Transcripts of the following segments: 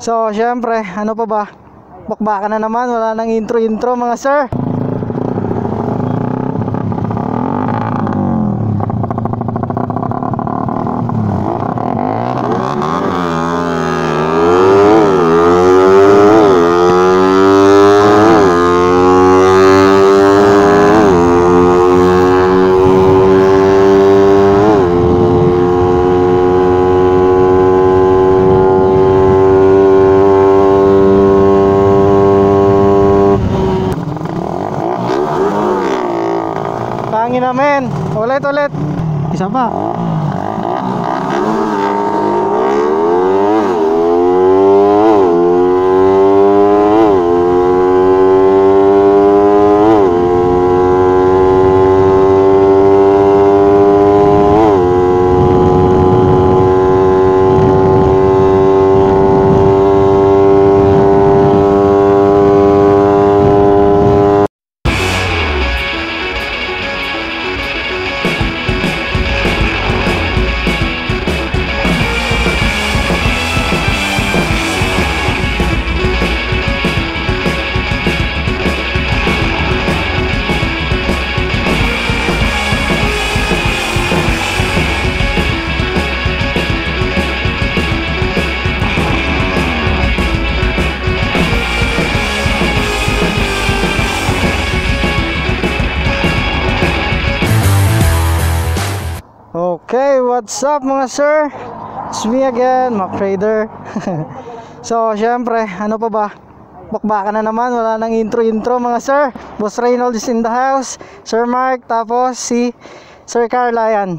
So, syempre, ano pa ba? Bakbakan na naman, wala nang intro mga sir. Pangin namin. Ulit. Isa pa. Okay, what's up mga sir? It's me again, Mac Trader. So, syempre, ano pa ba? Bakbakan na naman, wala nang intro mga sir. Boss Reynolds is in the house, Sir Mark, tapos si Sir Carlayan.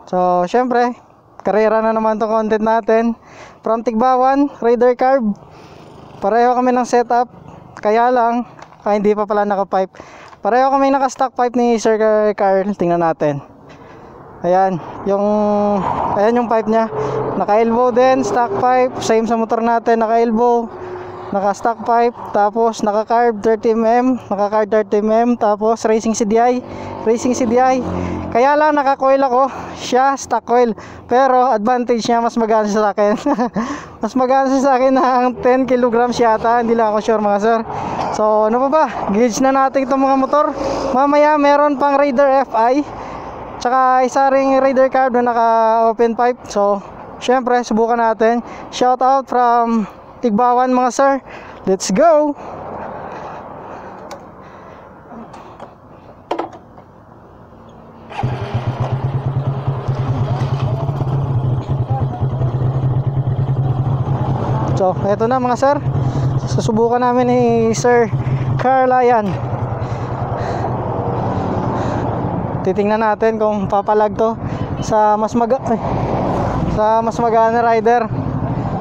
So, syempre, karera na naman tong content natin. From Tigbawan, Raider Carb. Pareho kami ng setup, kaya lang, hindi pa pala naka-pipe. Pareho kami naka-stock pipe ni Sir Carl, tingnan natin. Ayan yung pipe nya. Naka-elbow din, stock pipe. Same sa motor natin, naka-elbow, naka-stock pipe. Tapos naka-carb 30mm, naka-carb 30mm. Tapos racing CDI. Kaya lang naka-coil ako, siya stock coil. Pero advantage niya, mas magana sa akin. Mas magana sa akin ng 10 kg yata. Hindi lang ako sure mga sir. So ano pa ba? Gauge na natin itong mga motor. Mamaya meron pang Raider FI, tsaka isa ring Raider Carb na naka open pipe. So syempre subukan natin. Shout out from Tigbawan mga sir. Let's go. So eto na mga sir, susubukan namin ni Sir Carlayan. Titingnan natin kung papalag to sa mas magana rider.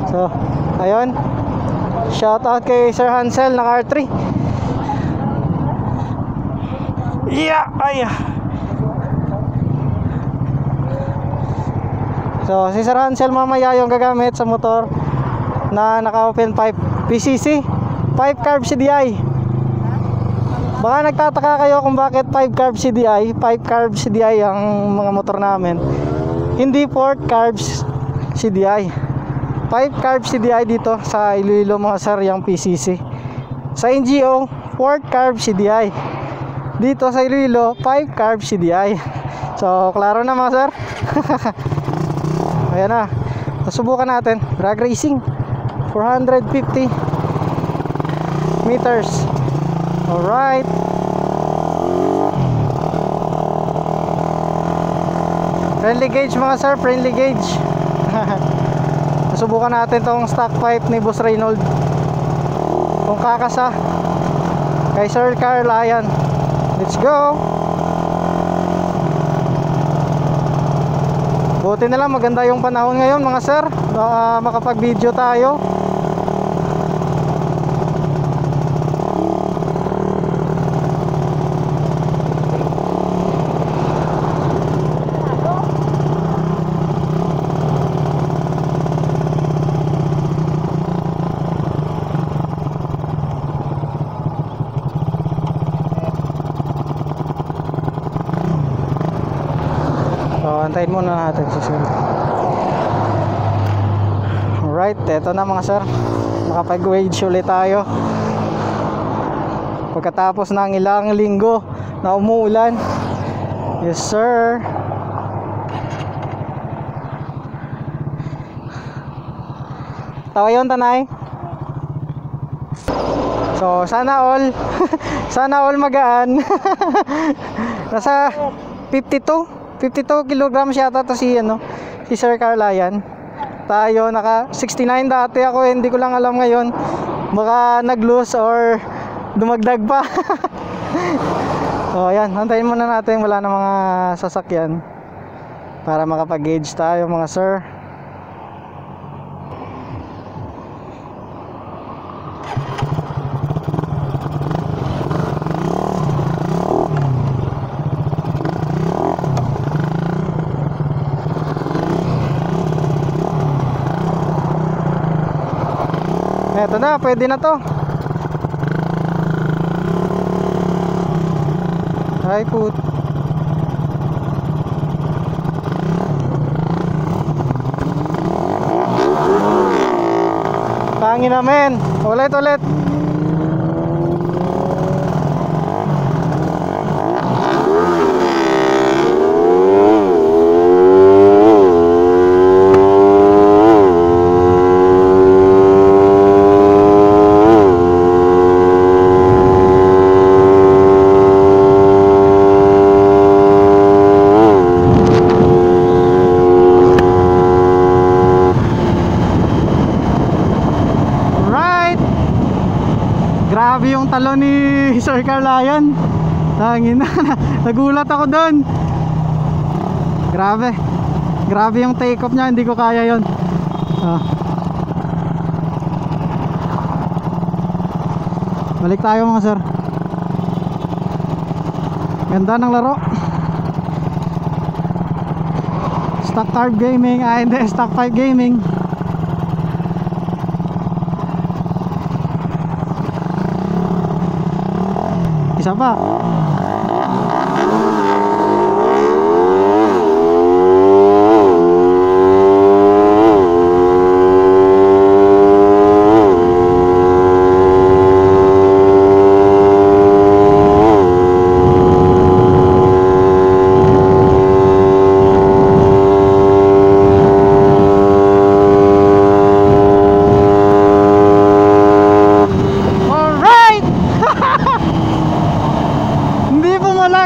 So, ayun. Shout out kay Sir Hansel ng R3. Yeah, ay. So, si Sir Hansel mamaya yung gagamit sa motor na naka-open pipe PCC, 5 carb CDI. Baka nagtataka kayo kung bakit 5 carb CDI. 5 carb CDI ang mga motor namin, hindi 4 carbs CDI. 5 carb CDI dito sa Iloilo mga sir, yung PCC. Sa NGO 4 carb CDI. Dito sa Iloilo 5 carb CDI. So klaro na mga sir. Ayan na, susubukan natin. Drag racing 450 meters. Alright. Friendly gauge mga sir, friendly gauge. Susubukan natin tong stock pipe ni Boss Reynolds, kung kakasa kay Sir Carlayan. Let's go. Buti na lang maganda yung panahon ngayon mga sir, makapag video tayo. So antayin muna natin si Sir. Alright. Alright, eto na mga sir, makapag-wage ulit tayo pagkatapos ng ilang linggo na umuulan. Yes sir. Tawa yun tanay. So sana all sana all magaan. Nasa 52 kilograms yata to si si Sir Carlayan. Tayo naka 69 dati ako, hindi ko lang alam ngayon. Baka nag-lose or dumagdag pa. So ayan, antayin muna natin wala na mga sasakyan para makapag-gauge tayo mga sir. Eto na, pwede na to. Ay put. Pangin namin. Ulit. Grabe yung talon ni Sir Carlayan. Tangin na. Nagulat ako doon. Grabe yung take off niya. Hindi ko kaya yon. Balik tayo mga sir. Ganda ng laro. Stock Carb Gaming. Hindi, Stock 5 Gaming. Isa pa.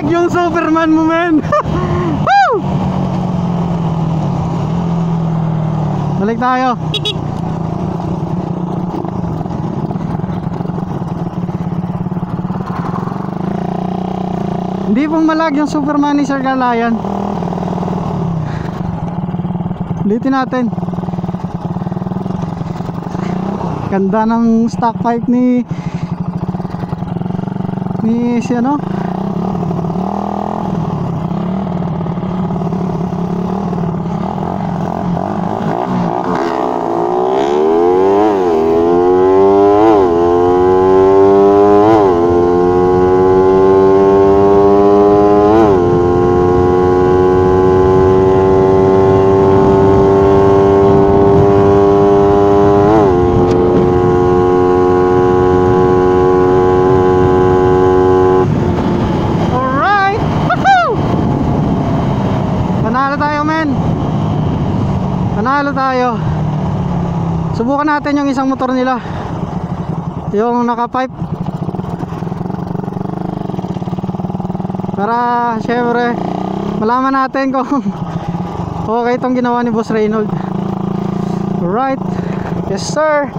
Yung Superman mo men. Balik tayo. Hindi pumalag yung Superman ni Sir Carlayan. Ulitin natin. Ganda ng stock pipe ni si Panalo tayo. Subukan natin yung isang motor nila, yung naka-pipe, para syempre malaman natin kung okay itong ginawa ni Boss Reynold. Alright. Yes sir.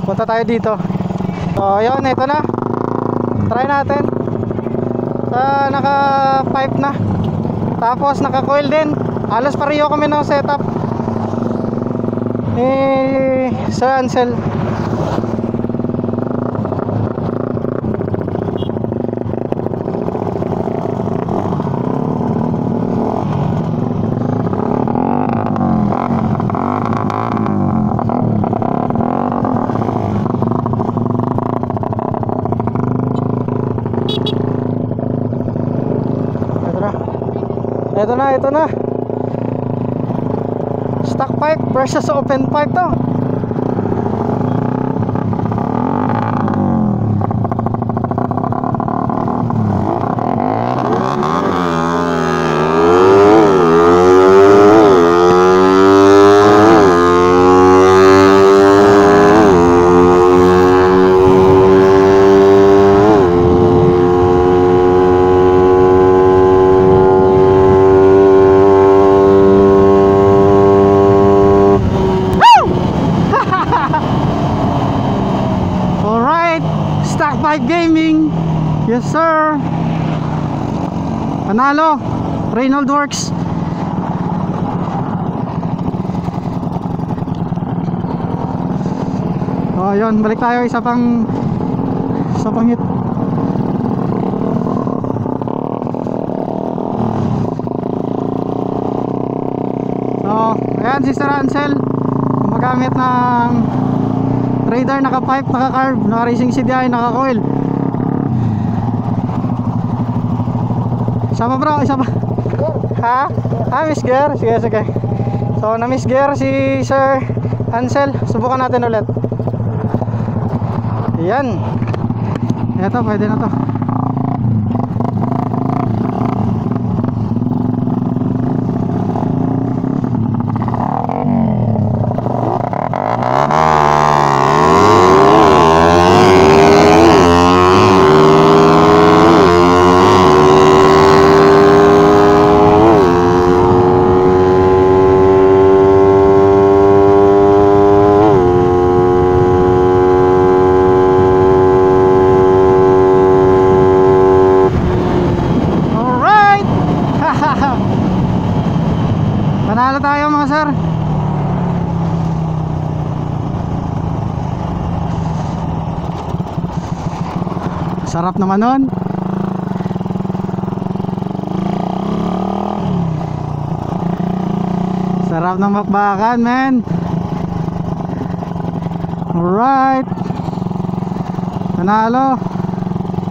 Punta tayo dito. So yun, ito na. Try natin. Naka pipe na, tapos naka coil din. Halos pareho kami ng setup Sir Ansel. Ito na. stock pipe versus open pipe to. Stock Pipe Gaming. Yes sir. Panalo. Reynolds Works. Oh yun, balik tayo isa pang hit. So ayan si Sir Ansel, gumagamit ng radar, naka-pipe, naka-carb, naka-racing CDI, naka-coil. Isa pa bro, isa pa. Ha? Miss gear? Sige, sige. So na miss gear si Sir Ansel. Subukan natin ulit. Ayan. Eto, pwede na to. Panalo tayo mga sir. Sarap naman nun. Sarap ng makbakan men. Alright. Panalo.